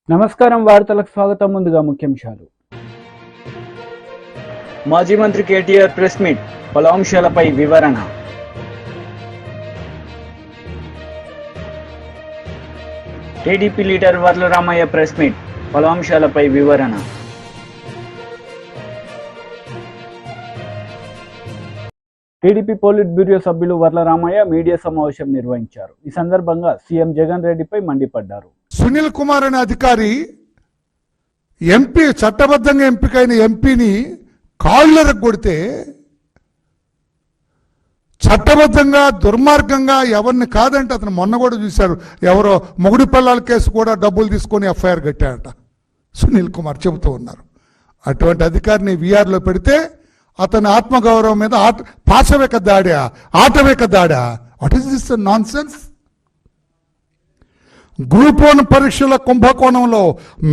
నమస్కారం వార్తలకు స్వాగతం. ముందుగా ముఖ్యాంశాలు. మాజీ మంత్రి కేటీఆర్ ప్రెస్ మీట్, పలు అంశాలపై వివరణ. TDP leader Varla Ramaiah press meet, పలు అంశాలపై వివరణ. టీడీపీ పోలిట్ బ్యూరో సభ్యులు వర్ల రామయ్య మీడియా సమావేశం నిర్వహించారు. ఈ సందర్భంగా సీఎం జగన్ రెడ్డిపై మండిపడ్డారు. సునీల్ కుమార్ అనే అధికారి ఎంపీ, చట్టబద్ధంగా ఎంపికైన ఎంపీని కాళ్ళరకు కొడితే, చట్టబద్ధంగా దుర్మార్గంగా ఎవరిని కాదంటే అతను మొన్న కూడా చూశారు, ఎవరో మొగుడి పిల్లల కేసు కూడా డబ్బులు తీసుకొని ఎఫ్ఐఆర్ కట్టారట సునీల్ కుమార్ చెబుతూ ఉన్నారు. అటువంటి అధికారిని వీఆర్లో పెడితే అతని ఆత్మగౌరవం మీద పాశవిక దాడా, ఆటవిక దాడా? What is this nonsense? Group 1 పరీక్షల కుంభకోణంలో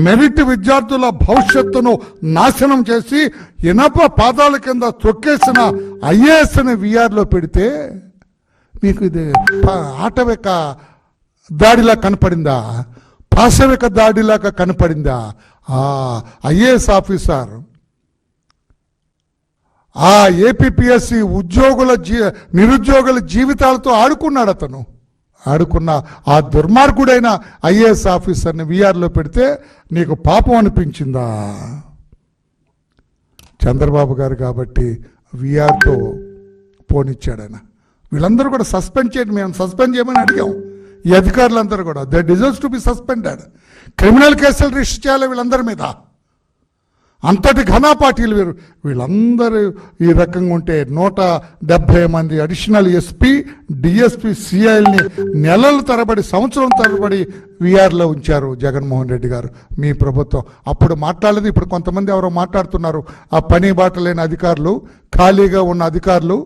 మెరిట్ విద్యార్థుల భవిష్యత్తును నాశనం చేసి ఇనప పాదాల కింద తొక్కేసిన ఐఏఎస్ని వీఆర్లో పెడితే మీకు ఇది ఆటవిక దాడిలా కనపడిందా? పాశవిక దాడిలాగా కనపడిందా? ఐఏఎస్ ఆఫీసర్ ఆ ఏపీపీఎస్సి నిరుద్యోగుల జీవితాలతో ఆడుకున్నాడు. అతను ఆడుకున్న ఆ దుర్మార్గుడైన ఐఏఎస్ ఆఫీసర్ని వీఆర్లో పెడితే నీకు పాపం అనిపించిందా? చంద్రబాబు గారు కాబట్టి వీఆర్తో పోనిచ్చాడు ఆయన. వీళ్ళందరూ కూడా సస్పెండ్ చేయండి, మేము సస్పెండ్ చేయమని అడిగాం. ఈ అధికారులందరూ కూడా they deserves to be suspended. Criminal కేసులు రిజిస్టర్ చేయాలి వీళ్ళందరి మీద. అంతటి ఘనా పార్టీలు వీళ్ళందరూ ఈ రకంగా ఉంటే 170 మంది అడిషనల్ ఎస్పీ, డిఎస్పీ, సిఐల్ని నెలల తరబడి, సంవత్సరం తరబడి వీఆర్లో ఉంచారు జగన్మోహన్ రెడ్డి గారు, మీ ప్రభుత్వం. అప్పుడు మాట్లాడలేదు. ఇప్పుడు కొంతమంది ఎవరో మాట్లాడుతున్నారు, ఆ పని బాట లేని అధికారులు, ఖాళీగా ఉన్న అధికారులు.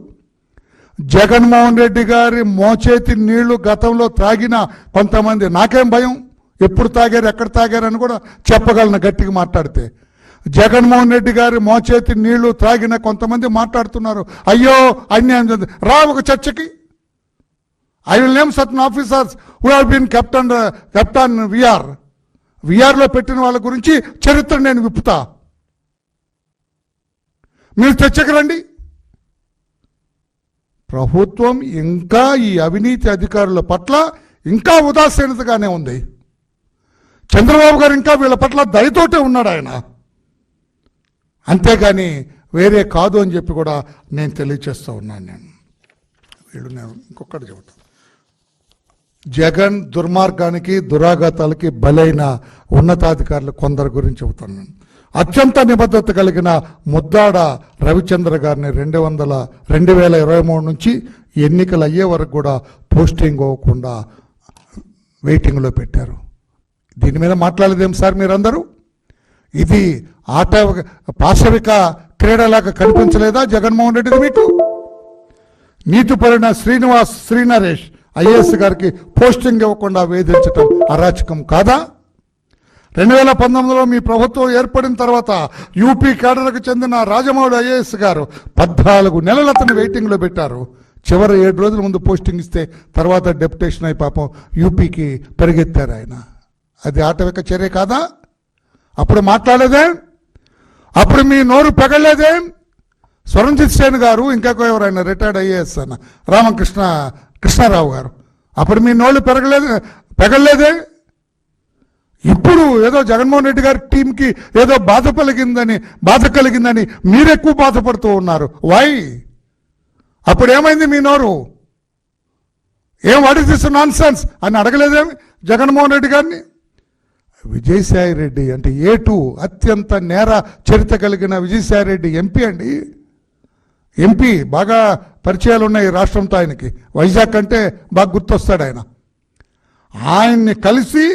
జగన్మోహన్ రెడ్డి గారి మోచేతి నీళ్లు గతంలో తాగిన కొంతమంది, నాకేం భయం, ఎప్పుడు తాగారు, ఎక్కడ తాగారు అని కూడా చెప్పగలను గట్టిగా మాట్లాడితే. జగన్మోహన్ రెడ్డి గారి మోచేతి నీళ్లు త్రాగిన కొంతమంది మాట్లాడుతున్నారు, అయ్యో అన్యాయం జరిగింది. రా ఒక చర్చకి. I will name certain officers who have been kept in వీఆర్లో పెట్టిన వాళ్ళ గురించి చరిత్ర నేను విప్పుతా. మీరు చర్చకి రండి. ప్రభుత్వం ఇంకా ఈ అవినీతి అధికారుల పట్ల ఇంకా ఉదాసీనతగానే ఉంది. చంద్రబాబు గారు ఇంకా వీళ్ళ పట్ల దయతోటే ఉన్నాడు ఆయన, అంతేగాని వేరే కాదు అని చెప్పి కూడా నేను తెలియచేస్తూ ఉన్నాను. నేను ఇంకొకటి చెబుతాను. జగన్ దుర్మార్గానికి, దురాఘాతాలకి బలైన ఉన్నతాధికారులు కొందరు గురించి చెబుతాను. అత్యంత నిబద్ధత కలిగిన ముద్దాడ రవిచంద్ర గారిని 2023 నుంచి ఎన్నికలు అయ్యే వరకు కూడా పోస్టింగ్ అవ్వకుండా వెయిటింగ్లో పెట్టారు. దీని మీద మాట్లాడలేదేం సార్ మీరందరూ? ఇది పాశవిక క్రీడలాగా కనిపించలేదా జగన్మోహన్ రెడ్డిది మీకు? నీతిపరుణ శ్రీనరేష్ ఐఏఎస్ గారికి పోస్టింగ్ ఇవ్వకుండా వేధించటం అరాచకం కాదా? 2019లో మీ ప్రభుత్వం ఏర్పడిన తర్వాత యూపీ కేడర్కు చెందిన రాజమౌళి ఐఏఎస్ గారు 14 నెలలు అతను వెయిటింగ్లో పెట్టారు. చివరి 7 రోజుల ముందు పోస్టింగ్ ఇస్తే తర్వాత డెప్యుటేషన్ అయి పాపం యూపీకి పరిగెత్తారు ఆయన. అది ఆటవిక చర్య కాదా? అప్పుడు మాట్లాడలేదేం? అప్పుడు మీ నోరు పెగలేదేం? స్వరంజిత్ సేన్ గారు, ఇంకా ఎవరైనా రిటైర్డ్ ఐఏఎస్ అన్న కృష్ణారావు గారు, అప్పుడు మీ నోళ్ళు పెగలేదే? ఇప్పుడు ఏదో జగన్మోహన్ రెడ్డి గారి టీంకి ఏదో బాధ కలిగిందని మీరెక్కువ బాధపడుతూ ఉన్నారు. వై? అప్పుడు ఏమైంది మీ నోరు? What is this non sense అని అడగలేదేమి జగన్మోహన్ రెడ్డి గారిని? విజయసాయి రెడ్డి అంటే A2 అత్యంత నేర చరిత్ర కలిగిన విజయసాయి రెడ్డి ఎంపీ అండి. ఎంపీ బాగా పరిచయాలు ఉన్నాయి రాష్ట్రంతో ఆయనకి. వైజాగ్ అంటే బాగా గుర్తొస్తాడు ఆయన. ఆయన్ని కలిసి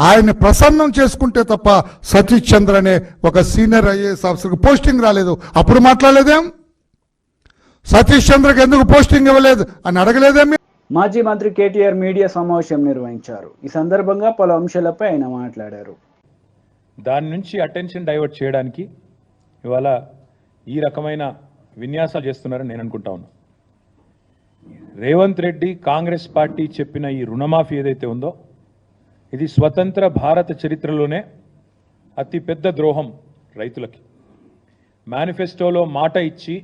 ఆయన్ని ప్రసన్నం చేసుకుంటే తప్ప సతీష్ చంద్ర అనే ఒక సీనియర్ ఐఏఎస్ ఆఫీసర్కి పోస్టింగ్ రాలేదు. అప్పుడు మాట్లాడలేదేం? సతీష్ చంద్రకి ఎందుకు పోస్టింగ్ ఇవ్వలేదు అని అడగలేదేమి? మాజీ మంత్రి కేటీఆర్ మీడియా సమావేశం నిర్వహించారు. ఈ సందర్భంగా పలు అంశాలపై ఆయన మాట్లాడారు. దాని నుంచి అటెన్షన్ డైవర్ట్ చేయడానికి ఇవాళ ఈ రకమైన విన్యాసాలు చేస్తున్నారని నేను అనుకుంటా ఉన్నా. రేవంత్ రెడ్డి కాంగ్రెస్ పార్టీ చెప్పిన ఈ రుణమాఫీ ఏదైతే ఉందో ఇది స్వతంత్ర భారత చరిత్రలోనే అతి పెద్ద ద్రోహం రైతులకి. మేనిఫెస్టోలో మాట ఇచ్చి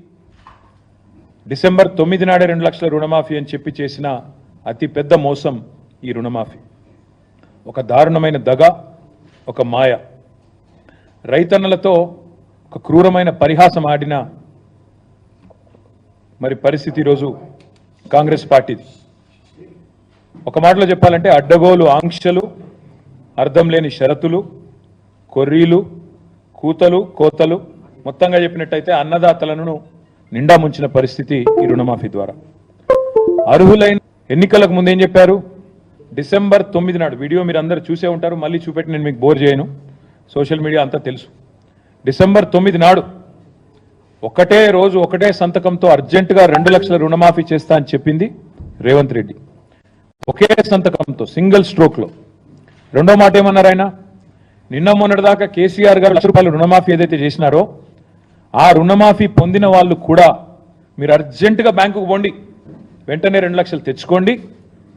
డిసెంబర్ 9 నాడే 2 లక్షల రుణమాఫీ అని చెప్పి చేసిన అతి పెద్ద మోసం ఈ రుణమాఫీ. ఒక దారుణమైన దగ, ఒక మాయ. రైతన్నలతో ఒక క్రూరమైన పరిహాసం ఆడిన మరి పరిస్థితి ఈరోజు కాంగ్రెస్ పార్టీది. ఒక మాటలో చెప్పాలంటే అడ్డగోలు ఆంక్షలు, అర్థం లేని షరతులు, కొర్రీలు, కూతలు, కోతలు, మొత్తంగా చెప్పినట్టయితే అన్నదాతలను నిండా ముంచిన పరిస్థితి ఈ రుణమాఫీ ద్వారా. అర్హులైన ఎన్నికలకు ముందేం చెప్పారు? డిసెంబర్ 9 నాడు వీడియో మీరు అందరూ చూసే ఉంటారు, మళ్ళీ చూపెట్టి నేను మీకు బోర్ చేయను, సోషల్ మీడియా అంతా తెలుసు. డిసెంబర్ 9 నాడు ఒకటే రోజు ఒకటే సంతకంతో అర్జెంటుగా 2 లక్షల రుణమాఫీ చేస్తా అని చెప్పింది రేవంత్ రెడ్డి. ఒకే సంతకంతో సింగిల్ స్ట్రోక్లో. రెండో మాట ఏమన్నారు ఆయన? నిన్న మొన్నటిదాకా కేసీఆర్ గారు ₹1,00,000 రుణమాఫీ ఏదైతే చేసినారో ఆ రుణమాఫీ పొందిన వాళ్ళు కూడా మీరు అర్జెంటుగా బ్యాంకుకు పోండి, వెంటనే 2 లక్షలు తెచ్చుకోండి,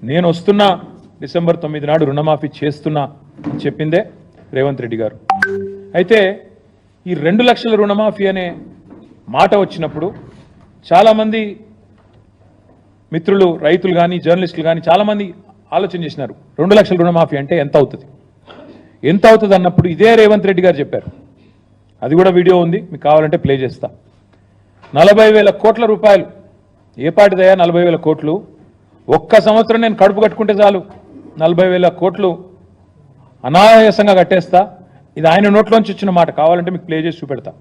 నేను వస్తున్నా, డిసెంబర్ 9 నాడు రుణమాఫీ చేస్తున్నా అని చెప్పిందే రేవంత్ రెడ్డి గారు. అయితే ఈ 2 లక్షల రుణమాఫీ అనే మాట వచ్చినప్పుడు చాలామంది మిత్రులు, రైతులు కానీ జర్నలిస్టులు కానీ చాలామంది ఆలోచన చేసినారు, 2 లక్షల రుణమాఫీ అంటే ఎంత అవుతుంది, ఎంత అవుతుంది అన్నప్పుడు ఇదే రేవంత్ రెడ్డి గారు చెప్పారు. అది కూడా వీడియో ఉంది, మీకు కావాలంటే ప్లే చేస్తా. 40,000 కోట్ల రూపాయలు. ఏ పాటిదయా 40,000 కోట్లు? ఒక్క సంవత్సరం నేను కడుపు కట్టుకుంటే చాలు 40,000 కోట్లు అనాయాసంగా కట్టేస్తా. ఇది ఆయన నోట్లోంచి వచ్చిన మాట, కావాలంటే మీకు ప్లే చేసి చూపెడతా.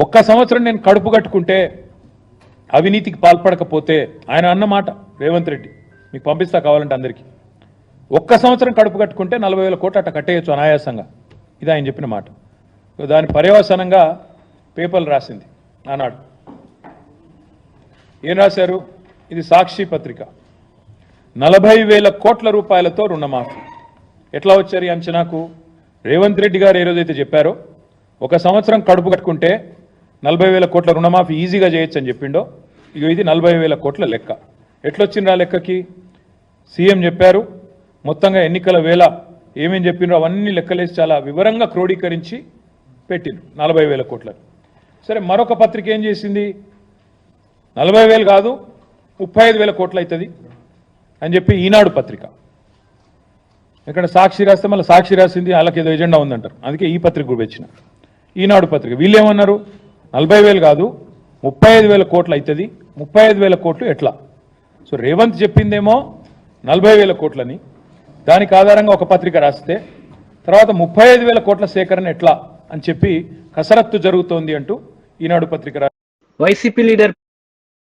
ఒక్క సంవత్సరం నేను కడుపు కట్టుకుంటే, అవినీతికి పాల్పడకపోతే, ఆయన అన్నమాట రేవంత్ రెడ్డి, మీకు పంపిస్తా కావాలంటే అందరికీ. ఒక్క సంవత్సరం కడుపు కట్టుకుంటే 40,000 కోట్లు అట్ట కట్టేయచ్చు అనాయాసంగా. ఇది ఆయన చెప్పిన మాట. దాని పర్యవసానంగా పేపర్లు రాసింది ఆనాడు. ఏం రాశారు? ఇది సాక్షి పత్రిక. 40,000 కోట్ల రూపాయలతో రుణమాఫీ. ఎట్లా వచ్చారు ఈ అంచనాకు? రేవంత్ రెడ్డి గారు ఏ రోజైతే చెప్పారో ఒక సంవత్సరం కడుపు కట్టుకుంటే 40,000 కోట్ల రుణమాఫీ ఈజీగా చేయొచ్చు అని చెప్పిండో, ఇక ఇది 40,000 కోట్ల లెక్క. ఎట్లొచ్చిండ్రు ఆ లెక్కకి? సీఎం చెప్పారు, మొత్తంగా ఎన్నికల వేళ ఏమేం చెప్పిండ్రో అవన్నీ లెక్కలేసి చాలా వివరంగా క్రోడీకరించి పెట్టిండ్రు 40,000 కోట్లను. సరే, మరొక పత్రిక ఏం చేసింది? 40,000 కాదు 35,000 కోట్లు అవుతుంది అని చెప్పి ఈనాడు పత్రిక. ఇక్కడ సాక్షి రాస్తే మళ్ళీ సాక్షి రాసింది వాళ్ళకి ఏదో ఎజెండా ఉందంటారు, అందుకే ఈ పత్రిక కూడా వచ్చిన. ఈనాడు పత్రిక వీళ్ళు ఏమన్నారు? 40,000 కాదు 35,000 కోట్లు అవుతుంది. 35,000 కోట్లు ఎట్లా? సో రేవంత్ చెప్పిందేమో 40,000 కోట్లని, దానికి ఆధారంగా ఒక పత్రిక రాస్తే తర్వాత 35,000 కోట్ల సేకరణ ఎట్లా అని చెప్పి కసరత్తు జరుగుతోంది అంటూ ఈనాడు పత్రిక వైసీపీ లీడర్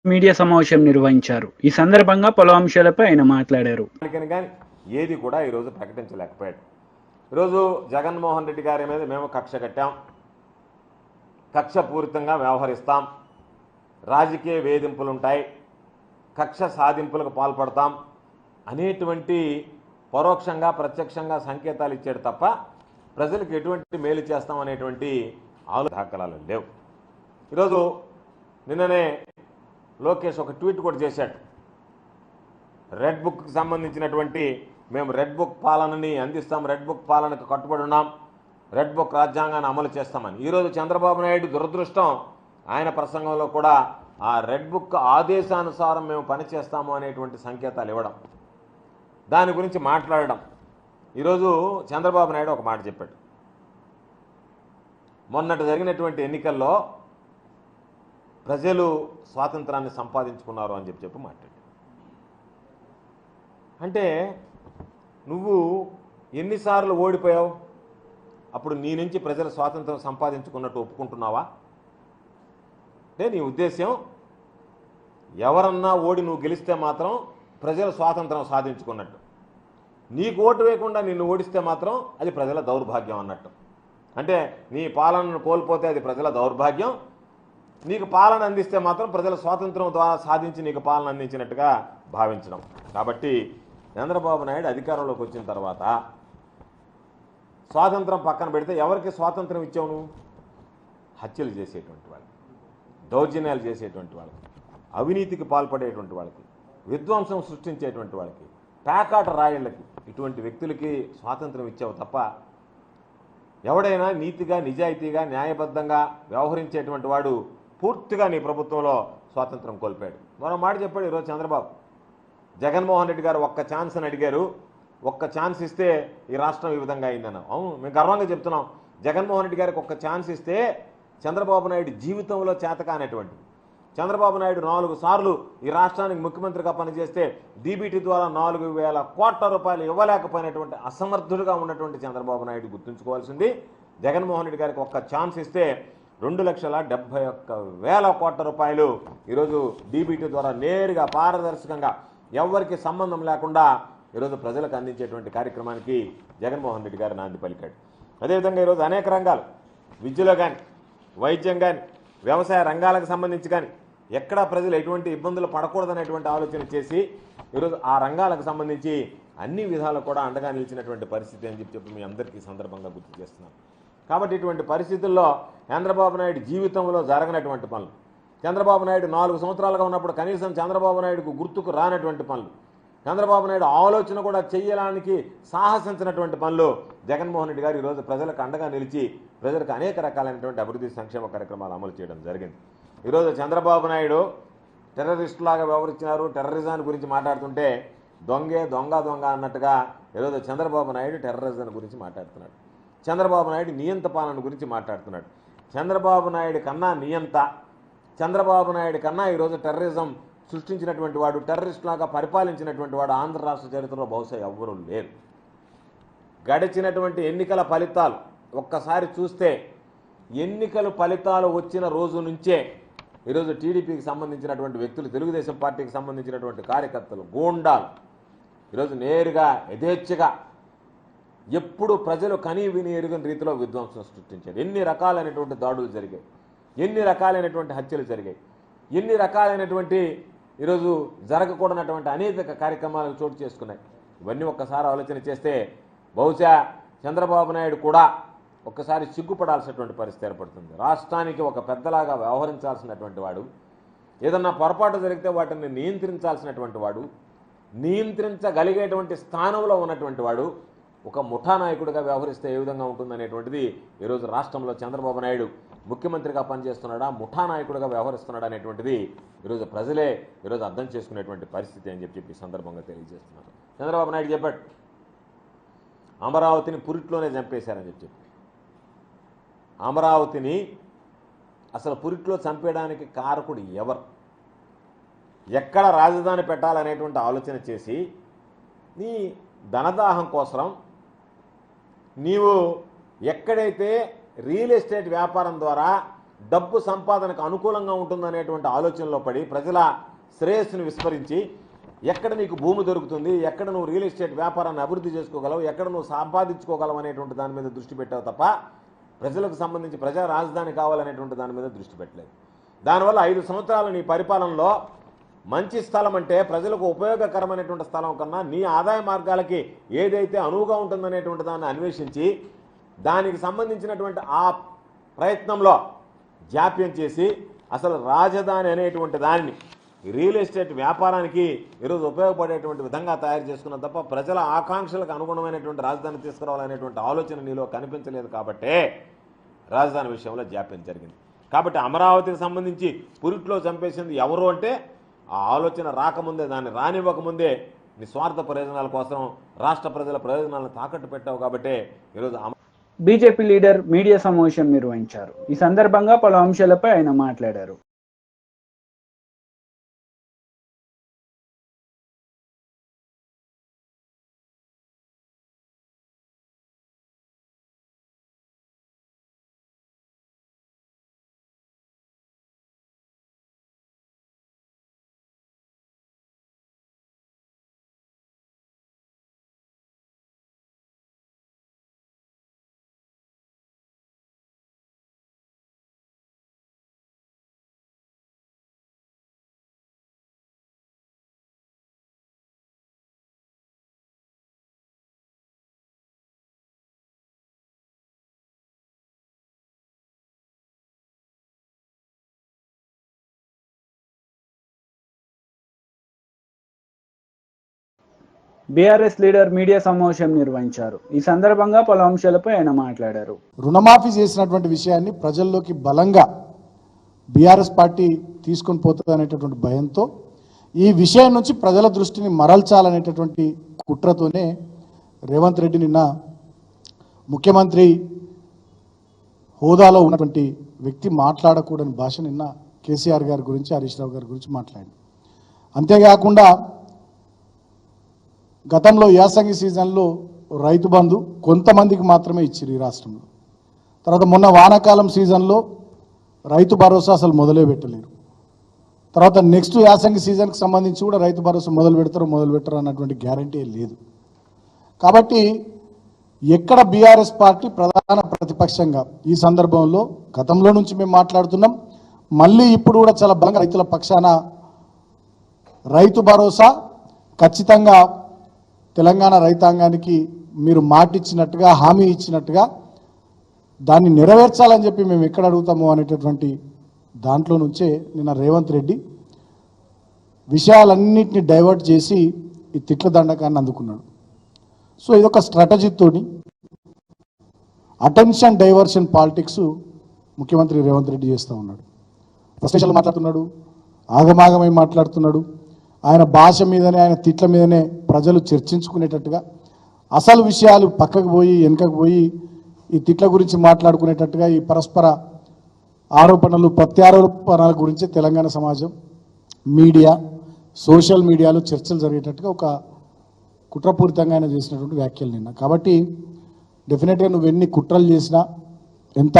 మీడియా సమావేశం నిర్వహించారు. ఈ సందర్భంగా పలు అంశాలపై ఆయన మాట్లాడారు. కానీ ఏది కూడా ఈరోజు ప్రకటించలేకపోయాడు. ఈరోజు జగన్మోహన్ రెడ్డి గారి మీద మేము కక్ష కట్టాం, కక్షపూరితంగా వ్యవహరిస్తాం, రాజకీయ వేధింపులుంటాయి, కక్ష సాధింపులకు పాల్పడతాం అనేటువంటి పరోక్షంగా ప్రత్యక్షంగా సంకేతాలు ఇచ్చాడు తప్ప ప్రజలకు ఎటువంటి మేలు చేస్తాం అనేటువంటి దాఖలాలు లేవు. ఈరోజు నిన్ననే లోకేష్ ఒక ట్వీట్ కూడా చేశాడు. రెడ్ బుక్కి సంబంధించినటువంటి మేము రెడ్ బుక్ పాలనని అందిస్తాం, రెడ్ బుక్ పాలనకు కట్టుబడి ఉన్నాం, రెడ్ బుక్ రాజ్యాంగాన్ని అమలు చేస్తామని. ఈరోజు చంద్రబాబు నాయుడు దురదృష్టం, ఆయన ప్రసంగంలో కూడా ఆ రెడ్ బుక్ ఆదేశానుసారం మేము పనిచేస్తాము అనేటువంటి సంకేతాలు ఇవ్వడం, దాని గురించి మాట్లాడడం. ఈరోజు చంద్రబాబు నాయుడు ఒక మాట చెప్పాడు. మొన్నటి జరిగినటువంటి ఎన్నికల్లో ప్రజలు స్వాతంత్రాన్ని సంపాదించుకున్నారు అని చెప్పి మాట్లాడాడు. అంటే నువ్వు ఎన్నిసార్లు ఓడిపోయావు? అప్పుడు నీ నుంచి ప్రజలు స్వాతంత్రం సంపాదించుకున్నట్టు ఒప్పుకుంటున్నావా? అంటే నీ ఉద్దేశం ఎవరన్నా ఓడి నువ్వు గెలిస్తే మాత్రం ప్రజలు స్వాతంత్రం సాధించుకున్నట్టు, నీకు ఓటు వేయకుండా నిన్ను ఓడిస్తే మాత్రం అది ప్రజల దౌర్భాగ్యం అన్నట్టు. అంటే నీ పాలనను కోల్పోతే అది ప్రజల దౌర్భాగ్యం, నీకు పాలన అందిస్తే మాత్రం ప్రజల స్వాతంత్రం ద్వారా సాధించి నీకు పాలన అందించినట్టుగా భావించడం. కాబట్టి చంద్రబాబు నాయుడు అధికారంలోకి వచ్చిన తర్వాత స్వాతంత్రం పక్కన పెడితే ఎవరికి స్వాతంత్రం ఇచ్చావు నువ్వు? హత్యలు చేసేటువంటి వాళ్ళకి, దౌర్జన్యాలు చేసేటువంటి వాళ్ళకి, అవినీతికి పాల్పడేటువంటి వాళ్ళకి, విధ్వంసం సృష్టించేటువంటి వాళ్ళకి, పేకాట రాయిళ్ళకి, ఇటువంటి వ్యక్తులకి స్వాతంత్రం ఇచ్చావు తప్ప ఎవడైనా నీతిగా నిజాయితీగా న్యాయబద్ధంగా వ్యవహరించేటువంటి వాడు పూర్తిగా నీ ప్రభుత్వంలో స్వాతంత్రం కోల్పోయాడు. మరో మాట చెప్పాడు ఈరోజు చంద్రబాబు. జగన్మోహన్ రెడ్డి గారు ఒక్క ఛాన్స్ అని అడిగారు, ఒక్క ఛాన్స్ ఇస్తే ఈ రాష్ట్రం ఈ విధంగా అయిందన్నాం. అవును, మేము గర్వంగా చెప్తున్నాం. జగన్మోహన్ రెడ్డి గారికి ఒక్క ఛాన్స్ ఇస్తే చంద్రబాబు నాయుడు జీవితంలో చేతకానటువంటి చంద్రబాబు నాయుడు 4 సార్లు ఈ రాష్ట్రానికి ముఖ్యమంత్రిగా పనిచేస్తే డీబీటీ ద్వారా 4,000 కోట్ల రూపాయలు ఇవ్వలేకపోయినటువంటి అసమర్థుడుగా ఉన్నటువంటి చంద్రబాబు నాయుడు గుర్తుంచుకోవాల్సింది. జగన్మోహన్ రెడ్డి గారికి ఒక్క ఛాన్స్ ఇస్తే 2,71,000 కోట్ల రూపాయలు ఈరోజు డీబీటీ ద్వారా నేరుగా పారదర్శకంగా ఎవరికి సంబంధం లేకుండా ఈరోజు ప్రజలకు అందించేటువంటి కార్యక్రమానికి జగన్మోహన్ రెడ్డి గారు నాంది పలికాడు. అదేవిధంగా ఈరోజు అనేక రంగాలు, విద్యలో కానీ, వైద్యం కానీ, వ్యవసాయ రంగాలకు సంబంధించి కానీ ఎక్కడా ప్రజలు ఎటువంటి ఇబ్బందులు పడకూడదనేటువంటి ఆలోచన చేసి ఈరోజు ఆ రంగాలకు సంబంధించి అన్ని విధాలు కూడా అండగా నిలిచినటువంటి పరిస్థితి అని చెప్పి మీ అందరికీ సందర్భంగా గుర్తు చేస్తున్నాను. కాబట్టి ఇటువంటి పరిస్థితుల్లో చంద్రబాబు నాయుడు జీవితంలో జరగనటువంటి పనులు, చంద్రబాబు నాయుడు 4 సంవత్సరాలుగా ఉన్నప్పుడు కనీసం చంద్రబాబు నాయుడుకు గుర్తుకు రానటువంటి పనులు, చంద్రబాబు నాయుడు ఆలోచన కూడా చేయడానికి సాహసించినటువంటి పనులు జగన్మోహన్ రెడ్డి గారు ఈరోజు ప్రజలకు అండగా నిలిచి ప్రజలకు అనేక రకాలైనటువంటి అభివృద్ధి సంక్షేమ కార్యక్రమాలు అమలు చేయడం జరిగింది. ఈరోజు చంద్రబాబు నాయుడు టెర్రరిస్టులాగా వ్యవహరించినారు, టెర్రరిజాన్ని గురించి మాట్లాడుతుంటే దొంగ అన్నట్టుగా ఈరోజు చంద్రబాబు నాయుడు టెర్రరిజం గురించి మాట్లాడుతున్నాడు. చంద్రబాబు నాయుడు నియంత పాలన గురించి మాట్లాడుతున్నాడు. చంద్రబాబు నాయుడు కన్నా నియంత, చంద్రబాబు నాయుడు కన్నా ఈరోజు టెర్రరిజం సృష్టించినటువంటి వాడు, టెర్రరిస్టులాగా పరిపాలించినటువంటి వాడు ఆంధ్ర రాష్ట్ర చరిత్రలో బహుశా ఎవ్వరూ లేరు. గడిచినటువంటి ఎన్నికల ఫలితాలు ఒక్కసారి చూస్తే ఎన్నికల ఫలితాలు వచ్చిన రోజు నుంచే ఈరోజు టీడీపీకి సంబంధించినటువంటి వ్యక్తులు, తెలుగుదేశం పార్టీకి సంబంధించినటువంటి కార్యకర్తలు, గూండాలు ఈరోజు నేరుగా యథేచ్ఛగా ఎప్పుడు ప్రజలు కనీ విని ఎరుగని రీతిలో విధ్వంసం సృష్టించారు. ఎన్ని రకాలైనటువంటి దాడులు జరిగాయి, ఎన్ని రకాలైనటువంటి హత్యలు జరిగాయి, ఎన్ని రకాలైనటువంటి ఈరోజు జరగకూడనటువంటి అనేక కార్యక్రమాలు చోటు చేసుకున్నాయి. ఇవన్నీ ఒక్కసారి ఆలోచన చేస్తే బహుశా చంద్రబాబు నాయుడు కూడా ఒక్కసారి సిగ్గుపడాల్సినటువంటి పరిస్థితి ఏర్పడుతుంది. రాష్ట్రానికి ఒక పెద్దలాగా వ్యవహరించాల్సినటువంటి వాడు, ఏదన్నా పొరపాటు జరిగితే వాటిని నియంత్రించాల్సినటువంటి వాడు, నియంత్రించగలిగేటువంటి స్థానంలో ఉన్నటువంటి వాడు ఒక ముఠా నాయకుడిగా వ్యవహరిస్తే ఏ విధంగా ఉంటుందనేటువంటిది ఈరోజు రాష్ట్రంలో చంద్రబాబు నాయుడు ముఖ్యమంత్రిగా పనిచేస్తున్నాడా, ముఠా నాయకుడిగా వ్యవహరిస్తున్నాడా అనేటువంటిది ఈరోజు ప్రజలే ఈరోజు అర్థం చేసుకునేటువంటి పరిస్థితి అని చెప్పి సందర్భంగా తెలియజేస్తున్నారు. చంద్రబాబు నాయుడు చెప్పాడు, అమరావతిని పురిట్లోనే చంపేశారని చెప్పి. అమరావతిని అసలు పురిట్లో చంపేయడానికి కారకుడు ఎవరు, ఎక్కడ రాజధాని పెట్టాలనేటువంటి ఆలోచన చేసి నీ ధనదాహం కోసం నీవు ఎక్కడైతే రియల్ ఎస్టేట్ వ్యాపారం ద్వారా డబ్బు సంపాదనకు అనుకూలంగా ఉంటుందనేటువంటి ఆలోచనలో పడి ప్రజల శ్రేయస్సును విస్మరించి ఎక్కడ నీకు భూమి దొరుకుతుంది, ఎక్కడ నువ్వు రియల్ ఎస్టేట్ వ్యాపారాన్ని అభివృద్ధి చేసుకోగలవు, ఎక్కడ నువ్వు సంపాదించుకోగలవు అనేటువంటి దాని మీద దృష్టి పెట్టావు తప్ప ప్రజలకు సంబంధించి ప్రజా రాజధాని కావాలనేటువంటి దాని మీద దృష్టి పెట్టలేదు. దానివల్ల 5 సంవత్సరాలు నీ పరిపాలనలో మంచి స్థలం అంటే ప్రజలకు ఉపయోగకరమైనటువంటి స్థలం కన్నా నీ ఆదాయ మార్గాలకి ఏదైతే అనువుగా ఉంటుందనేటువంటి దాన్ని అన్వేషించి దానికి సంబంధించినటువంటి ఆ ప్రయత్నంలో జాప్యం చేసి అసలు రాజధాని అనేటువంటి దానిని రియల్ ఎస్టేట్ వ్యాపారానికి ఈరోజు ఉపయోగపడేటువంటి విధంగా తయారు చేసుకున్న తప్ప ప్రజల ఆకాంక్షలకు అనుగుణమైనటువంటి రాజధాని తీసుకురావాలనేటువంటి ఆలోచన నీలో కనిపించలేదు. కాబట్టే రాజధాని విషయంలో జాప్యం జరిగింది. కాబట్టి అమరావతికి సంబంధించి పురిట్లో చంపేసింది ఎవరు అంటే ఆ ఆలోచన రాకముందే, దాన్ని రానివ్వకముందే నిస్వార్థ ప్రయోజనాల కోసం రాష్ట్ర ప్రజల ప్రయోజనాలను తాకట్టు పెట్టావు. కాబట్టే ఈరోజు బీజేపీ లీడర్ మీడియా సమావేశం నిర్వహించారు. ఈ సందర్భంగా పలు అంశాలపై ఆయన మాట్లాడారు. బీఆర్ఎస్ లీడర్ మీడియా సమావేశం నిర్వహించారు. ఈ సందర్భంగా పలు అంశాలపై ఆయన మాట్లాడారు. రుణమాఫీ చేసినటువంటి విషయాన్ని ప్రజల్లోకి బలంగా బీఆర్ఎస్ పార్టీ తీసుకొని పోతుంది అనేటటువంటి భయంతో ఈ విషయం నుంచి ప్రజల దృష్టిని మరల్చాలనేటటువంటి కుట్రతోనే రేవంత్ రెడ్డి నిన్న ముఖ్యమంత్రి హోదాలో ఉన్నటువంటి వ్యక్తి మాట్లాడకూడని భాష నిన్న కేసీఆర్ గారి గురించి, హరీష్ రావు గారి గురించి మాట్లాడి, అంతేకాకుండా గతంలో యాసంగి సీజన్లో రైతు బంధు కొంతమందికి మాత్రమే ఇచ్చారు ఈ రాష్ట్రంలో. తర్వాత మొన్న వానాకాలం సీజన్లో రైతు భరోసా అసలు మొదలే పెట్టలేరు. తర్వాత నెక్స్ట్ యాసంగి సీజన్కి సంబంధించి కూడా రైతు భరోసా మొదలు పెట్టరు అన్నటువంటి గ్యారంటీ లేదు. కాబట్టి ఎక్కడ బీఆర్ఎస్ పార్టీ ప్రధాన ప్రతిపక్షంగా ఈ సందర్భంలో గతంలో నుంచి మేము మాట్లాడుతున్నాం, మళ్ళీ ఇప్పుడు కూడా చాలా బలంగా రైతుల పక్షాన రైతు భరోసా ఖచ్చితంగా తెలంగాణ రైతాంగానికి మీరు మాట ఇచ్చినట్టుగా, హామీ ఇచ్చినట్టుగా దాన్ని నెరవేర్చాలని చెప్పి మేము ఎక్కడ అడుగుతాము అనేటటువంటి దాంట్లో నుంచే నిన్న రేవంత్ రెడ్డి విషయాలన్నింటినీ డైవర్ట్ చేసి ఈ తిట్ల దండకాన్ని అందుకున్నాడు. సో ఇదొక స్ట్రాటజీతోని అటెన్షన్ డైవర్షన్ పాలిటిక్స్ ముఖ్యమంత్రి రేవంత్ రెడ్డి చేస్తూ ఉన్నాడు. ఫ్రస్ట్రేషన్లో మాట్లాడుతున్నాడు, ఆగమాగమై మాట్లాడుతున్నాడు. ఆయన భాష మీదనే, ఆయన తిట్ల మీదనే ప్రజలు చర్చించుకునేటట్టుగా, అసలు విషయాలు పక్కకు పోయి వెనుకకు పోయి ఈ తిట్ల గురించి మాట్లాడుకునేటట్టుగా, ఈ పరస్పర ఆరోపణలు ప్రత్యారోపణల గురించి తెలంగాణ సమాజం, మీడియా, సోషల్ మీడియాలో చర్చలు జరిగేటట్టుగా ఒక కుట్రపూరితంగా ఆయన చేసినటువంటి వ్యాఖ్యలు నిన్న. కాబట్టి డెఫినెట్గా నువ్వు ఎన్ని కుట్రలు చేసినా, ఎంత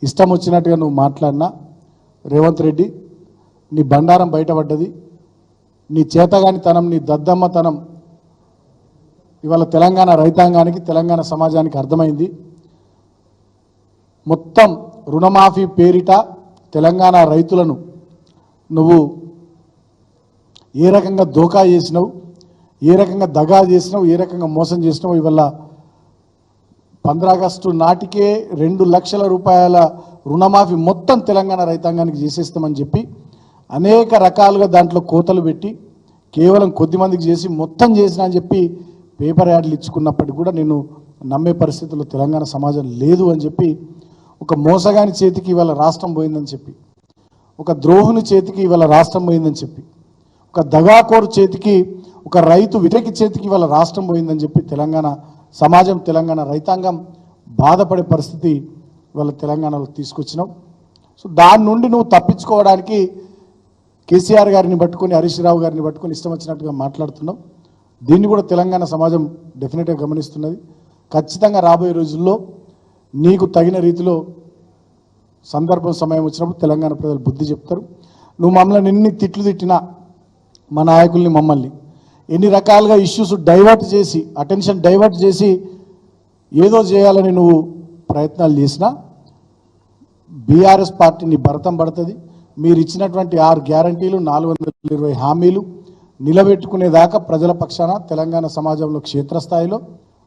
ఇష్టం వచ్చినట్టుగా నువ్వు మాట్లాడినా, రేవంత్ రెడ్డి నీ బండారం బయటపడ్డది, నీ చేతగానితనం, నీ దద్దమ్మతనం ఇవాళ తెలంగాణ రైతాంగానికి, తెలంగాణ సమాజానికి అర్థమైంది. మొత్తం రుణమాఫీ పేరిట తెలంగాణ రైతులను నువ్వు ఏ రకంగా దోకా చేసినావు, ఏ రకంగా దగా చేసినావు, ఏ రకంగా మోసం చేసినావు. ఇవాళ 15 ఆగస్టు నాటికే 2 లక్షల రూపాయల రుణమాఫీ మొత్తం తెలంగాణ రైతాంగానికి చేసేస్తామని చెప్పి అనేక రకాలుగా దాంట్లో కోతలు పెట్టి కేవలం కొద్దిమందికి చేసి మొత్తం చేసిన అని చెప్పి పేపర్ యాడ్లు ఇచ్చుకున్నప్పటికీ కూడా నేను నమ్మే పరిస్థితుల్లో తెలంగాణ సమాజం లేదు అని చెప్పి, ఒక మోసగాని చేతికి ఇవాళ రాష్ట్రం పోయిందని చెప్పి, ఒక ద్రోహుని చేతికి ఇవాళ రాష్ట్రం పోయిందని చెప్పి, ఒక దగాకోరు చేతికి, ఒక రైతు వ్యతిరేకి చేతికి ఇవాళ రాష్ట్రం పోయిందని చెప్పి తెలంగాణ సమాజం, తెలంగాణ రైతాంగం బాధపడే పరిస్థితి ఇవాళ తెలంగాణలో తీసుకొచ్చినావు. సో దాని నుండి నువ్వు తప్పించుకోవడానికి కేసీఆర్ గారిని పట్టుకొని, హరీష్ రావు గారిని పట్టుకొని ఇష్టం వచ్చినట్టుగా మాట్లాడుతున్నావు. దీన్ని కూడా తెలంగాణ సమాజం డెఫినెట్గా గమనిస్తున్నది. ఖచ్చితంగా రాబోయే రోజుల్లో నీకు తగిన రీతిలో సందర్భం, సమయం వచ్చినప్పుడు తెలంగాణ ప్రజలు బుద్ధి చెప్తారు. నువ్వు మమ్మల్ని ఎన్ని తిట్లు తిట్టినా, మా నాయకుల్ని, మమ్మల్ని ఎన్ని రకాలుగా ఇష్యూస్ డైవర్ట్ చేసి, అటెన్షన్ డైవర్ట్ చేసి ఏదో చేయాలని నువ్వు ప్రయత్నాలు చేసినా బీఆర్ఎస్ పార్టీని భరతం పడుతుంది. మీరు ఇచ్చినటువంటి 6 గ్యారంటీలు, 420 హామీలు నిలబెట్టుకునేదాకా ప్రజల పక్షాన తెలంగాణ సమాజంలో క్షేత్రస్థాయిలో,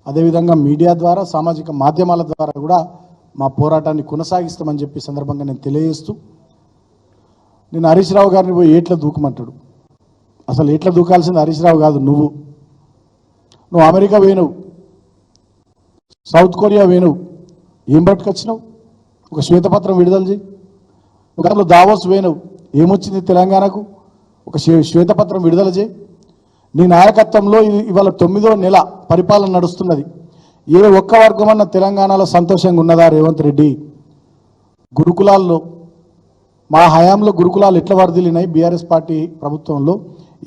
అదేవిధంగా మీడియా ద్వారా, సామాజిక మాధ్యమాల ద్వారా కూడా మా పోరాటాన్ని కొనసాగిస్తామని చెప్పి సందర్భంగా నేను తెలియజేస్తూ, నేను హరీష్ రావు గారిని పోయి ఏట్లా దూకమంటాడు. అసలు ఎట్లా దూకాల్సింది హరీష్ రావు కాదు, నువ్వు అమెరికా పోయినవు, సౌత్ కొరియా పోయినవు, ఏం పట్టుకొచ్చినావు? ఒక శ్వేతపత్రం విడుదల చేయి. గతంలో దావోస్ పోయినవు, ఏమొచ్చింది తెలంగాణకు? ఒక శ్వేతపత్రం విడుదల చేయి. నీ నాయకత్వంలో ఇవాళ 9వ నెల పరిపాలన నడుస్తున్నది. ఏ ఒక్క వర్గమన్న తెలంగాణలో సంతోషంగా ఉన్నదా రేవంత్ రెడ్డి? గురుకులాల్లో, మా హయాంలో గురుకులాలు ఎట్లా వరదిలినాయి బీఆర్ఎస్ పార్టీ ప్రభుత్వంలో,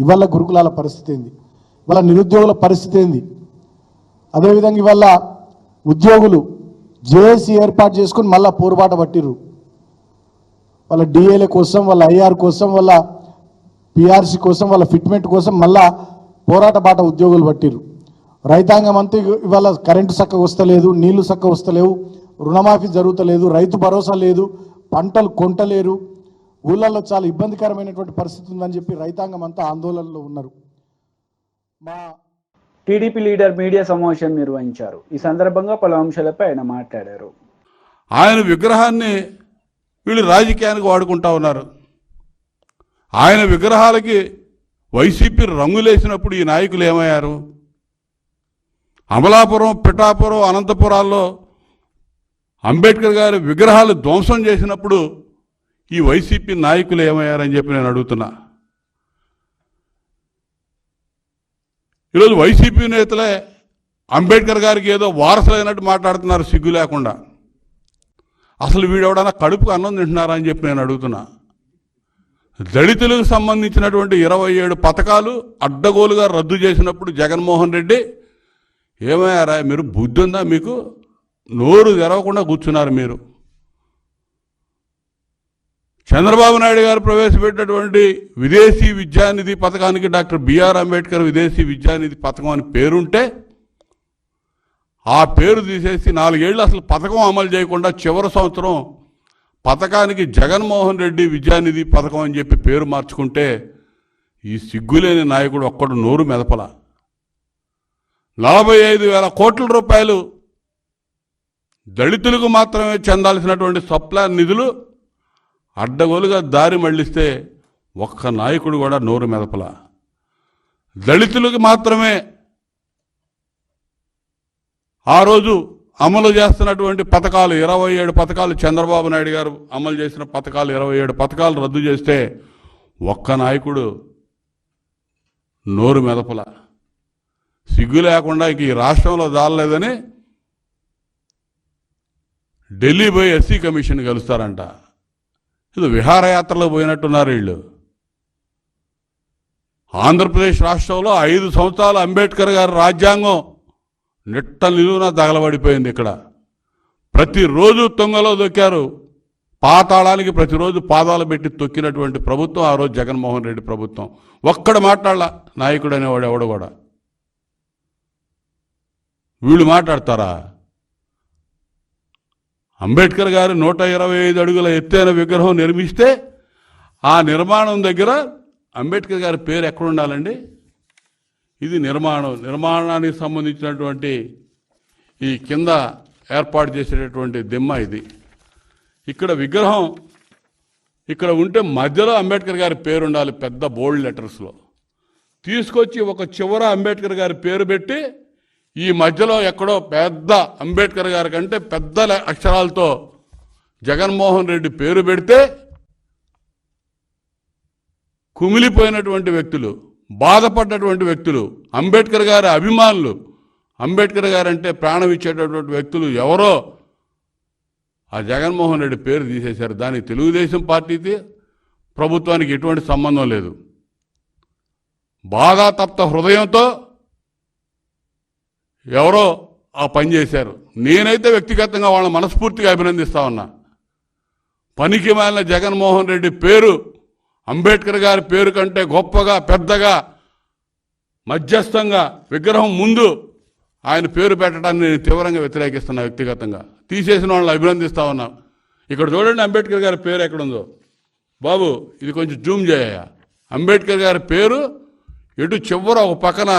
ఇవాళ గురుకులాల పరిస్థితి ఏంది? ఇవాళ నిరుద్యోగుల పరిస్థితి ఏంది? అదేవిధంగా ఇవాళ ఉద్యోగులు జేఏసీ ఏర్పాటు చేసుకుని మళ్ళా పోరుబాట పట్టిర్రు. వాళ్ళ డిఏల కోసం, వాళ్ళ ఐఆర్ కోసం, వాళ్ళ పిఆర్సీ కోసం, వాళ్ళ ఫిట్మెంట్ కోసం మళ్ళా పోరాట బాట ఉద్యోగులు పట్టిర్రు. రైతాంగం అంతా ఇవాళ కరెంటు చక్కగా వస్తలేదు, నీళ్లు చక్కగా వస్తలేవు, రుణమాఫీ జరుగుతలేదు, రైతు భరోసా లేదు, పంటలు కొంటలేరు, ఊళ్ళల్లో చాలా ఇబ్బందికరమైనటువంటి పరిస్థితి ఉందని చెప్పి రైతాంగం అంతా ఆందోళనలో ఉన్నారు. మా టీడీపీ లీడర్ మీడియా సమావేశం నిర్వహించారు. ఈ సందర్భంగా పలు అంశాలపై ఆయన మాట్లాడారు. ఆయన విగ్రహాన్ని వీళ్ళు రాజకీయానికి వాడుకుంటా ఉన్నారు. ఆయన విగ్రహాలకి వైసీపీ రంగులేసినప్పుడు ఈ నాయకులు ఏమయ్యారు? అమలాపురం, పిఠాపురం, అనంతపురాల్లో అంబేద్కర్ గారి విగ్రహాలు ధ్వంసం చేసినప్పుడు ఈ వైసీపీ నాయకులు ఏమయ్యారని చెప్పి నేను అడుగుతున్నా. ఈరోజు వైసీపీ నేతలే అంబేద్కర్ గారికి ఏదో వారసులైనట్టు మాట్లాడుతున్నారు సిగ్గు లేకుండా. అసలు వీడెవడన్నా కడుపుకు అన్నం తింటున్నారా అని చెప్పి నేను అడుగుతున్నా. దళితులకు సంబంధించినటువంటి 27 పథకాలు అడ్డగోలుగా రద్దు చేసినప్పుడు జగన్మోహన్ రెడ్డి ఏమయ్యారా, మీరు బుద్ధి ఉందా మీకు? నోరు తెరవకుండా కూర్చున్నారు మీరు. చంద్రబాబు నాయుడు గారు ప్రవేశపెట్టినటువంటి విదేశీ విద్యానిధి పథకానికి డాక్టర్ బిఆర్ అంబేద్కర్ విదేశీ విద్యానిధి పథకం అని పేరుంటే ఆ పేరు తీసేసి 4 ఏళ్ళు అసలు పథకం అమలు చేయకుండా చివరి సంవత్సరం పథకానికి జగన్మోహన్ రెడ్డి విద్యానిధి పథకం అని చెప్పి పేరు మార్చుకుంటే ఈ సిగ్గులేని నాయకుడు ఒక్కడు నోరు మెదపల. 45,000 కోట్ల రూపాయలు దళితులకు మాత్రమే చెందాల్సినటువంటి సప్లాన్ నిధులు అడ్డగోలుగా దారి మళ్లిస్తే ఒక్క నాయకుడు కూడా నోరు మెదపల. దళితులకు మాత్రమే ఆ రోజు అమలు చేస్తున్నటువంటి పథకాలు 27 పథకాలు చంద్రబాబు నాయుడు గారు అమలు చేసిన పథకాలు 27 పథకాలు రద్దు చేస్తే ఒక్క నాయకుడు నోరు మెదపల. సిగ్గు లేకుండా ఇంక ఈ రాష్ట్రంలో దాలలేదని ఢిల్లీ పోయి ఎస్సీ కమిషన్ కలుస్తారంట. ఇది విహారయాత్రలో పోయినట్టున్నారు వీళ్ళు. ఆంధ్రప్రదేశ్ రాష్ట్రంలో 5 సంవత్సరాలు అంబేద్కర్ గారి రాజ్యాంగం నిట్ట నిలువున తగలబడిపోయింది. ఇక్కడ ప్రతిరోజు తొంగలో దొక్కారు, పాతాళానికి ప్రతిరోజు పాదాలు పెట్టి తొక్కినటువంటి ప్రభుత్వం ఆ రోజు జగన్మోహన్ రెడ్డి ప్రభుత్వం. ఒక్కడ మాట్లాడాల నాయకుడు అనేవాడు ఎవడు కూడా. వీళ్ళు మాట్లాడతారా? అంబేద్కర్ గారు 125 అడుగుల ఎత్తైన విగ్రహం నిర్మిస్తే ఆ నిర్మాణం దగ్గర అంబేద్కర్ గారి పేరు ఎక్కడ ఉండాలండి? ఇది నిర్మాణానికి సంబంధించినటువంటి ఈ కింద ఏర్పాటు చేసేటటువంటి దిమ్మ ఇది. ఇక్కడ విగ్రహం ఇక్కడ ఉంటే మధ్యలో అంబేద్కర్ గారి పేరు ఉండాలి పెద్ద బోల్డ్ లెటర్స్లో. తీసుకొచ్చి ఒక చివర అంబేద్కర్ గారి పేరు పెట్టి ఈ మధ్యలో ఎక్కడో పెద్ద అంబేద్కర్ గారి కంటే పెద్ద అక్షరాలతో జగన్మోహన్ రెడ్డి పేరు పెడితే కుమిలిపోయినటువంటి వ్యక్తులు, బాధపడ్డటువంటి వ్యక్తులు, అంబేద్కర్ గారి అభిమానులు, అంబేద్కర్ గారు అంటే ప్రాణం ఇచ్చేటటువంటి వ్యక్తులు ఎవరో ఆ జగన్మోహన్ రెడ్డి పేరు తీసేశారు. దానికి తెలుగుదేశం పార్టీకి ప్రభుత్వానికి ఎటువంటి సంబంధం లేదు. బాధాతప్త హృదయంతో ఎవరో ఆ పని చేశారు. నేనైతే వ్యక్తిగతంగా వాళ్ళని మనస్ఫూర్తిగా అభినందిస్తా ఉన్నా. పనికి మాలిన జగన్మోహన్ రెడ్డి పేరు అంబేద్కర్ గారి పేరు కంటే గొప్పగా, పెద్దగా, మధ్యస్థంగా విగ్రహం ముందు ఆయన పేరు పెట్టడాన్ని నేను తీవ్రంగా వ్యతిరేకిస్తున్నా. వ్యక్తిగతంగా తీసేసిన వాళ్ళని అభినందిస్తా ఉన్నా. ఇక్కడ చూడండి అంబేద్కర్ గారి పేరు ఎక్కడుందో. బాబు ఇది కొంచెం జూమ్ చేయ. అంబేద్కర్ గారి పేరు ఎటు చివర ఒక పక్కన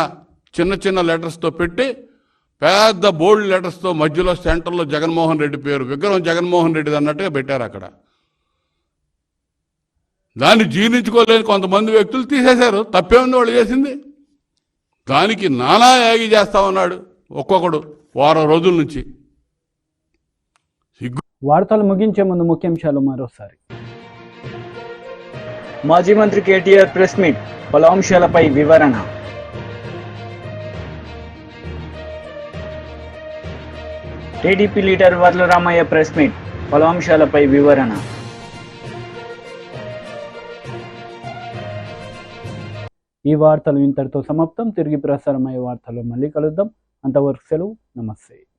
చిన్న చిన్న లెటర్స్తో పెట్టి పెద్ద బోల్డ్ లెటర్స్తో మధ్యలో సెంటర్లో జగన్మోహన్ రెడ్డి పేరు, విగ్రహం జగన్మోహన్ రెడ్డిది అన్నట్టుగా పెట్టారు అక్కడ. దాన్ని జీర్ణించుకోలేని కొంతమంది వ్యక్తులు తీసేశారు. తప్పేముంది వాళ్ళు చేసింది? దానికి నానా యాగి చేస్తా ఉన్నాడు ఒక్కొక్కడు వారం రోజుల నుంచి. వార్తలు ముగించే ముందు ముఖ్యాంశాలు మరోసారి. మాజీ మంత్రి కేటీఆర్ ప్రెస్ మీట్, పలు అంశాలపై వివరణ. TDP leader Varla Ramaiah press meet, పలు అంశాలపై వివరణ. ఈ వార్తలు ఇంతటితో సమాప్తం. తిరిగి ప్రసారమయ్యే వార్తలు మళ్ళీ కలుద్దాం. అంతవరకు సెలవు. నమస్తే.